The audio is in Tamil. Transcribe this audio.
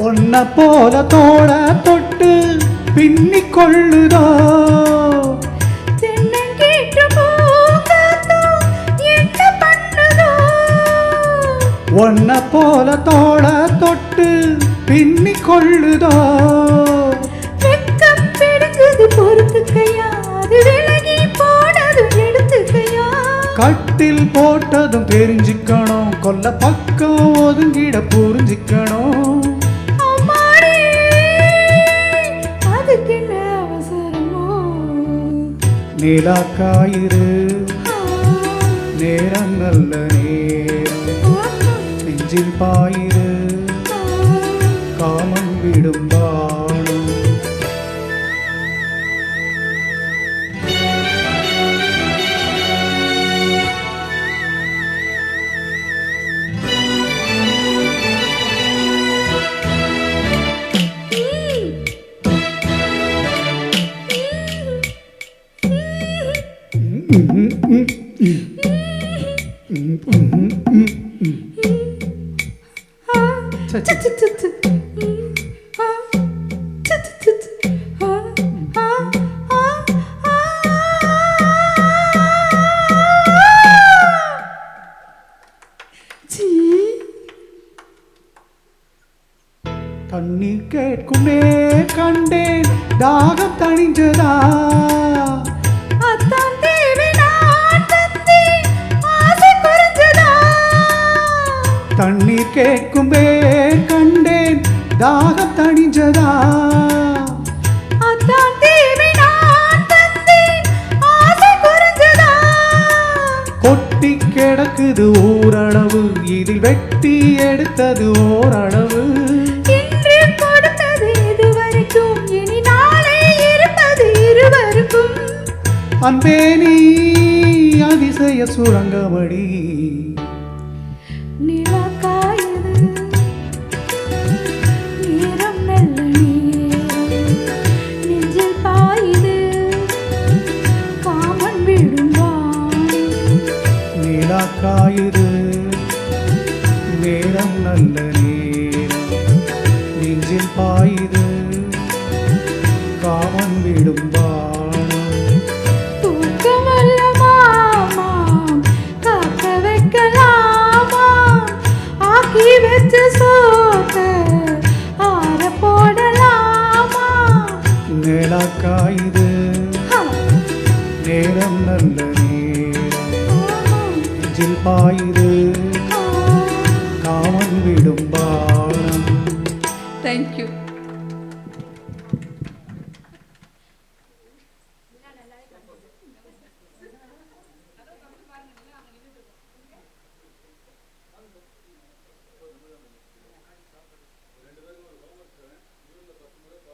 ஒன்ன போல தோட தொட்டு பின்னிக் கொள்ளுதோ ஒன்ன போல தோட தொட்டு பின்னிக் கொள்ளுதோ கட்டில் போட்டதும் தெரிஞ்சுக்கணும் கொல்ல பக்கம் ஒதுங்கிட புரிஞ்சுக்கணும் நீலாக்காயிரு நேரம் நல்ல நேரம் நெஞ்சில் பாயிரு காமன் விடும் பாடும் தண்ணீர் கேட்குமே கண்டேன் தாகம் தணிஞ்சதா தண்ணீர் கேட்கும் பேர் கண்டேன் தாகம் தணிஞ்சதா கொட்டி கிடக்குது ஓரளவு இதில் வெட்டி எடுத்தது ஓரளவு அன்பே நீ அதிசய சுரங்கமடி நீலாக்காயுது நேரம் நல்ல நேரம் நெஞ்சில் பாயுது காமன் விடும் பானம் தூக்கமல்ல மாமா காக்க வைக்கலாமா ஆக்கி வச்சு சோத்த ஆற போடலாமா நீலாக்காயுது நேரம் நல்ல பாயிரு காமன் விடும் பானம். Thank you.